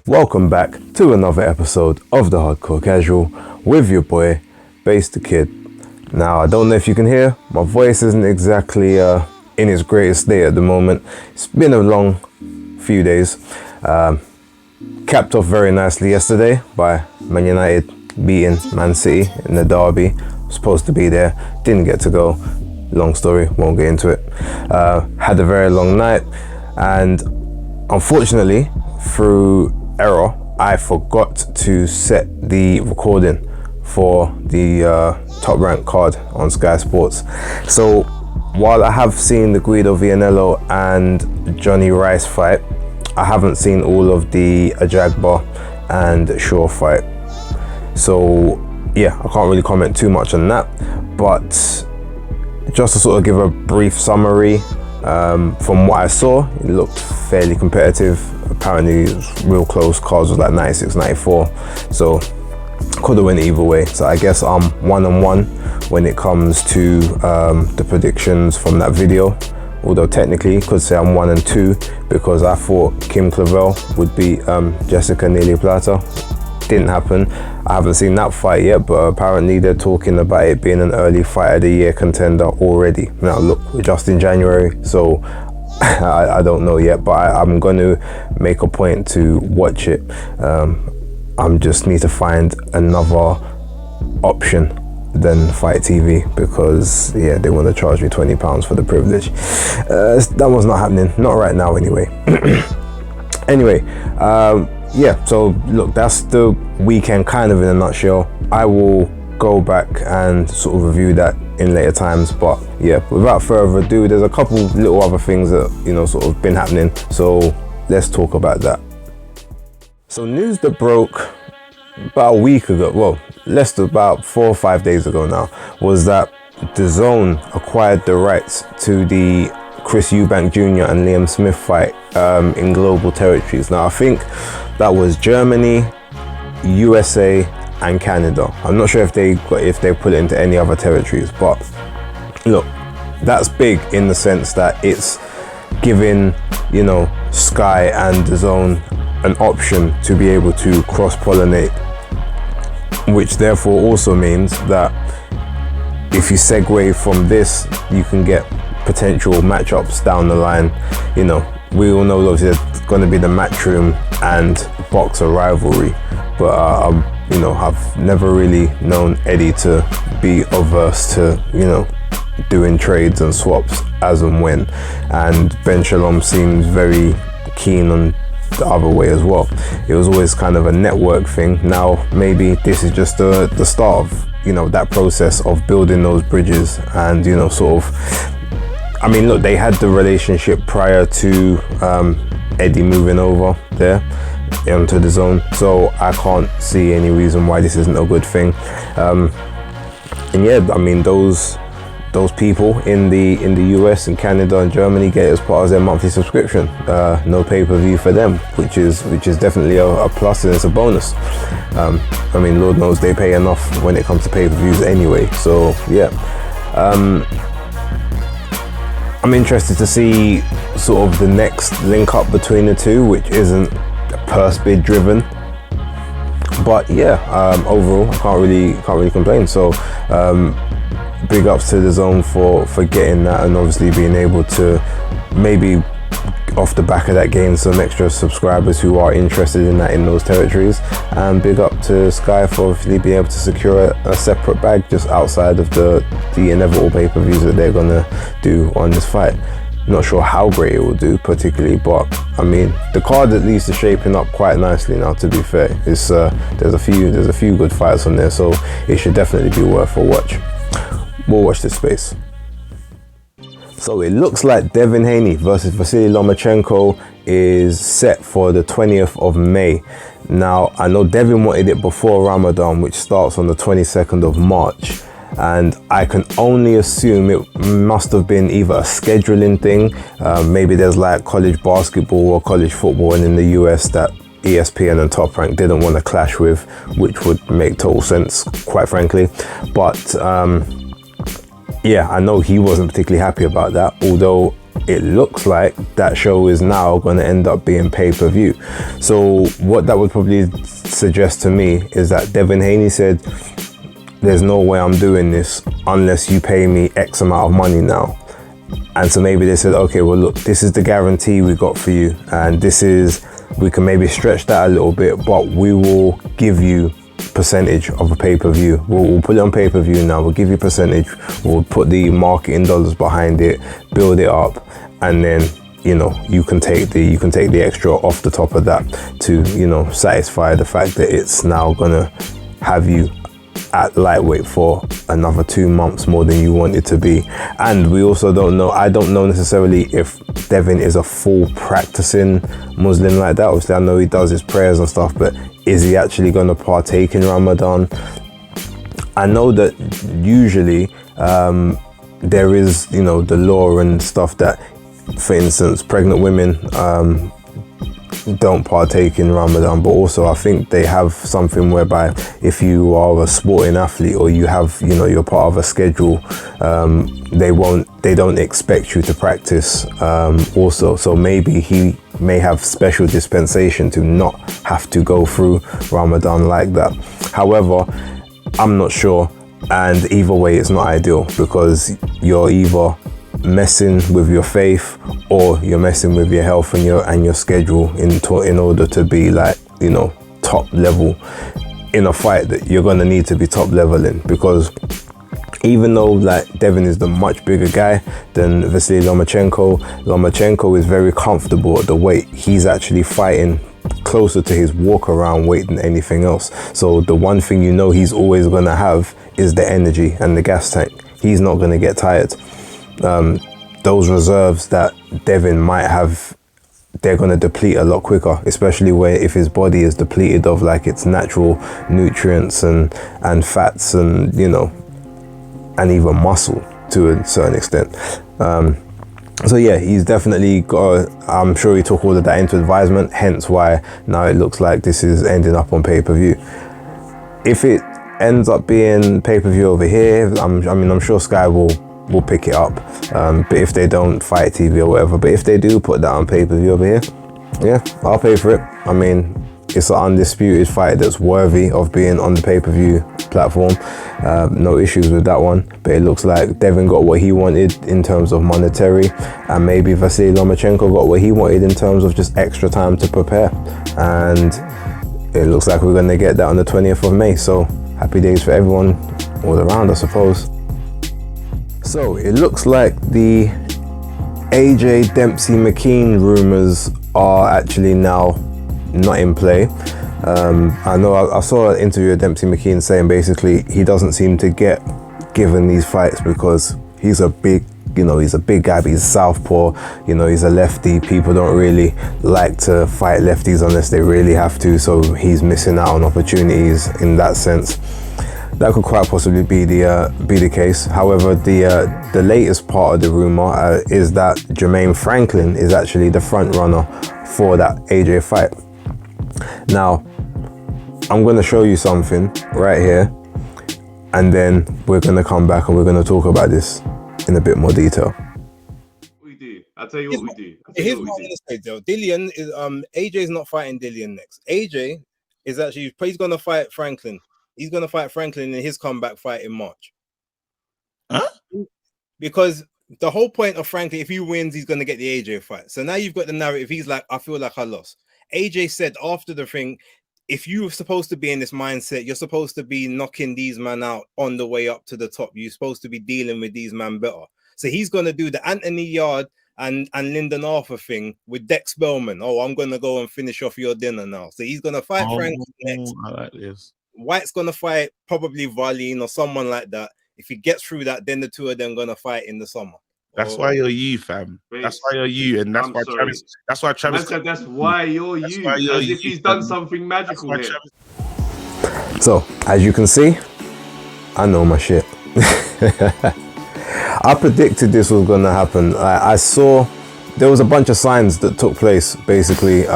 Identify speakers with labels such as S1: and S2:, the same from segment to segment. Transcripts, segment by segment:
S1: Welcome back to another episode of The Hardcore Casual with your boy, Bass the Kid. Now, I don't know if you can hear, my voice isn't exactly in its greatest state at the moment. It's been a long few days. Capped off very nicely yesterday by Man United beating Man City in the derby. Supposed to be there, didn't get to go. Long story, won't get into it. Had a very long night, and unfortunately, through error, I forgot to set the recording for the Top Rank card on Sky Sports. So while I have seen the Guido Vianello and Johnny Rice fight, I haven't seen all of the Ajagba and Shaw fight. So yeah, I can't really comment too much on that, but just to sort of give a brief summary, from what I saw, it looked fairly competitive. Apparently it was real close. Cards was like 96, 94, so could have went either way. So I guess I'm 1-1 when it comes to the predictions from that video, although technically could say I'm 1-2 because I thought Kim Clavel would beat Jessica Neely Plata. Didn't happen. I haven't seen that fight yet, but apparently they're talking about it being an early fight of the year contender already. Now look, we're just in January, so I don't know yet, but I'm going to make a point to watch it. I just need to find another option than Fight TV, because yeah, they want to charge me £20 for the privilege. That was not happening, not right now anyway. Anyway, yeah, so look, that's the weekend kind of in a nutshell. I will go back and sort of review that in later times, but yeah, without further ado, there's a couple little other things that, you know, sort of been happening, so let's talk about that. So news that broke about a week ago, well, less than about 4 or 5 days ago now, was that DAZN acquired the rights to the Chris Eubank Jr. and Liam Smith fight in global territories. Now I think that was Germany, USA and Canada. I'm not sure if they put it into any other territories, but look, that's big in the sense that it's giving, you know, Sky and DAZN an option to be able to cross-pollinate, which therefore also means that if you segue from this, you can get potential matchups down the line. You know, we all know there's going to be the Matchroom and Boxer rivalry, but you know, I've never really known Eddie to be averse to, you know, doing trades and swaps as and when, and Ben Shalom seems very keen on the other way as well. It was always kind of a network thing. Now maybe this is just the start of, you know, that process of building those bridges, and, you know, sort of, I mean, look, they had the relationship prior to Eddie moving over there onto DAZN, so I can't see any reason why this isn't a good thing. And yeah, I mean, those people in the US and Canada and Germany get it as part of their monthly subscription. No pay-per-view for them, which is definitely a plus, and it's a bonus. I mean, Lord knows they pay enough when it comes to pay-per-views anyway, so yeah. I'm interested to see sort of the next link up between the two, which isn't purse bid driven, but yeah, overall I can't really complain. So big ups to DAZN for getting that, and obviously being able to maybe off the back of that gain some extra subscribers who are interested in that in those territories. And big up to Sky for obviously being able to secure a separate bag just outside of the inevitable pay-per-views that they're gonna do on this fight. Not sure how great it will do particularly, but I mean, the card at least is shaping up quite nicely now, to be fair. It's there's a few good fights on there, so it should definitely be worth a watch. We'll watch this space. So it looks like Devin Haney versus Vasiliy Lomachenko is set for the 20th of May. Now, I know Devin wanted it before Ramadan, which starts on the 22nd of March. And I can only assume it must have been either a scheduling thing. Maybe there's like college basketball or college football in the US that ESPN and Top Rank didn't want to clash with, which would make total sense, quite frankly. But yeah, I know he wasn't particularly happy about that, although it looks like that show is now going to end up being pay-per-view. So what that would probably suggest to me is that Devin Haney said, there's no way I'm doing this unless you pay me X amount of money now. And so maybe they said, okay, well look, this is the guarantee we got for you, and this is, we can maybe stretch that a little bit, but we will give you percentage of a pay-per-view. We'll put it on pay-per-view now, we'll give you percentage, we'll put the marketing dollars behind it, build it up, and then, you know, you can take the extra off the top of that to, you know, satisfy the fact that it's now gonna have you at lightweight for another 2 months more than you want it to be. And we also don't know, I don't know necessarily if Devin is a full practicing Muslim like that. Obviously I know he does his prayers and stuff, but is he actually going to partake in Ramadan? I know that usually there is, you know, the law and stuff that, for instance, pregnant women don't partake in Ramadan, but also I think they have something whereby if you are a sporting athlete or you have, you know, you're part of a schedule, they don't expect you to practice also. So maybe he may have special dispensation to not have to go through Ramadan like that. However, I'm not sure, and either way it's not ideal, because you're either messing with your faith or you're messing with your health and your schedule in order to be, like, you know, top level in a fight that you're going to need to be top level in. Because even though, like, Devin is the much bigger guy than Vasiliy Lomachenko is very comfortable at the weight. He's actually fighting closer to his walk around weight than anything else. So the one thing you know he's always going to have is the energy and the gas tank. He's not going to get tired. Those reserves that Devin might have, they're going to deplete a lot quicker, especially if his body is depleted of, like, its natural nutrients and fats and, you know, and even muscle to a certain extent. So yeah, he's definitely got, I'm sure he took all of that into advisement, hence why now it looks like this is ending up on pay-per-view. If it ends up being pay-per-view over here, I'm sure Sky will pick it up, but if they don't, Fight TV or whatever, but if they do put that on pay-per-view over here, yeah, I'll pay for it. I mean, it's an undisputed fight that's worthy of being on the pay-per-view platform. No issues with that one, but it looks like Devin got what he wanted in terms of monetary, and maybe Vasiliy Lomachenko got what he wanted in terms of just extra time to prepare, and it looks like we're going to get that on the 20th of May, so happy days for everyone all around, I suppose. So it looks like the AJ Dempsey McKean rumors are actually now not in play. I know I saw an interview with Dempsey McKean saying basically he doesn't seem to get given these fights because he's a big guy, but he's southpaw, you know, he's a lefty. People don't really like to fight lefties unless they really have to, so he's missing out on opportunities in that sense. That could quite possibly be the case. However, the latest part of the rumor is that Jermaine Franklin is actually the front runner for that AJ fight. Now, I'm going to show you something right here, and then we're going to come back and we're going to talk about this in a bit more detail.
S2: We do. I'll tell you what we do.
S3: Here's what I'm going to say, though. Dillian is AJ's not fighting Dillian next. AJ is actually, he's going to fight Franklin. He's going to fight Franklin in his comeback fight in March.
S4: Huh?
S3: Because the whole point of Franklin, if he wins, he's going to get the AJ fight. So now you've got the narrative. He's like, I feel like I lost. AJ said after the thing, if you're supposed to be in this mindset, you're supposed to be knocking these men out on the way up to the top. You're supposed to be dealing with these men better. So he's going to do the Anthony Yard and Lyndon Arthur thing with Dex Bellman. Oh, I'm going to go and finish off your dinner now. So he's going to fight Franklin next.
S4: I like this.
S3: White's gonna fight probably Valine or someone like that. If he gets through that, then the two of them gonna fight in the summer.
S4: That's why you're you, fam. That's why you're you, and that's why Travis. That's why Travis.
S2: That's why you're you. As if he's done something magical here.
S1: So, as you can see, I know my shit. I predicted this was gonna happen. I saw there was a bunch of signs that took place basically.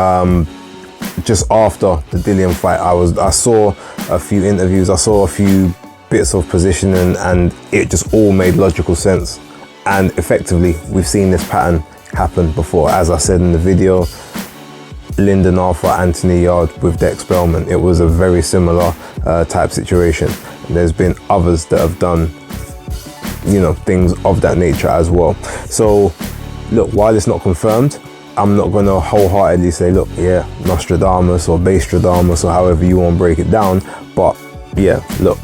S1: Just after the Dillian fight, I saw a few interviews, I saw a few bits of positioning, and it just all made logical sense. And effectively, we've seen this pattern happened before. As I said in the video, Lyndon Arthur, Anthony Yard with the expellment. It was a very similar type situation. There's been others that have done, you know, things of that nature as well. So look, while it's not confirmed, I'm not gonna wholeheartedly say, look, yeah, Nostradamus or Bastradamus or however you want to break it down. But yeah, look,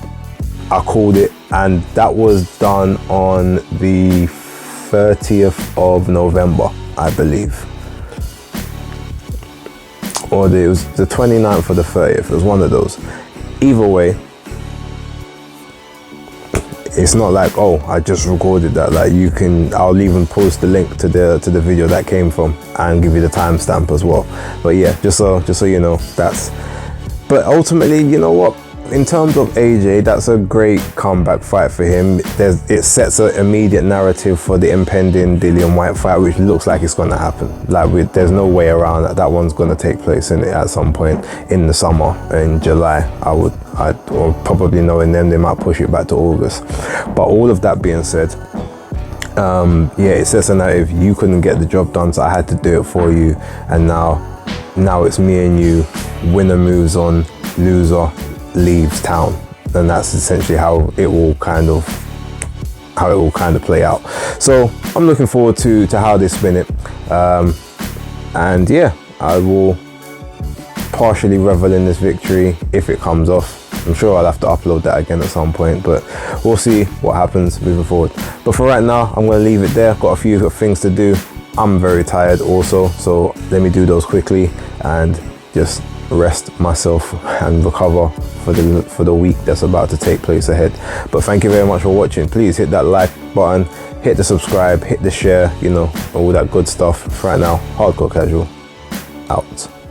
S1: I called it, and that was done on the 30th of November, I believe. Or it was the 29th or the 30th, it was one of those. Either way, it's not like, oh, I just recorded that. Like, you can, I'll even post the link to the video that came from and give you the timestamp as well. But yeah, just so you know, that's, but ultimately, you know what, in terms of AJ, that's a great comeback fight for him. It sets an immediate narrative for the impending Dillian Whyte fight, which looks like it's going to happen. Like, there's no way around that. That one's going to take place in it at some point in the summer, in July. Or probably knowing them, they might push it back to August. But all of that being said, yeah, it sets a narrative. You couldn't get the job done, so I had to do it for you. And now it's me and you. Winner moves on, loser leaves town. And that's essentially how it will kind of play out. So I'm looking forward to how they spin it. And yeah, I will partially revel in this victory if it comes off. I'm sure I'll have to upload that again at some point, but we'll see what happens moving forward. But for right now, I'm going to leave it there. Got a few things to do. I'm very tired also, so let me do those quickly and just rest myself and recover for the week that's about to take place ahead. But thank you very much for watching. Please hit that like button, hit the subscribe, hit the share, you know, all that good stuff. For right now, Hardcore Casual out.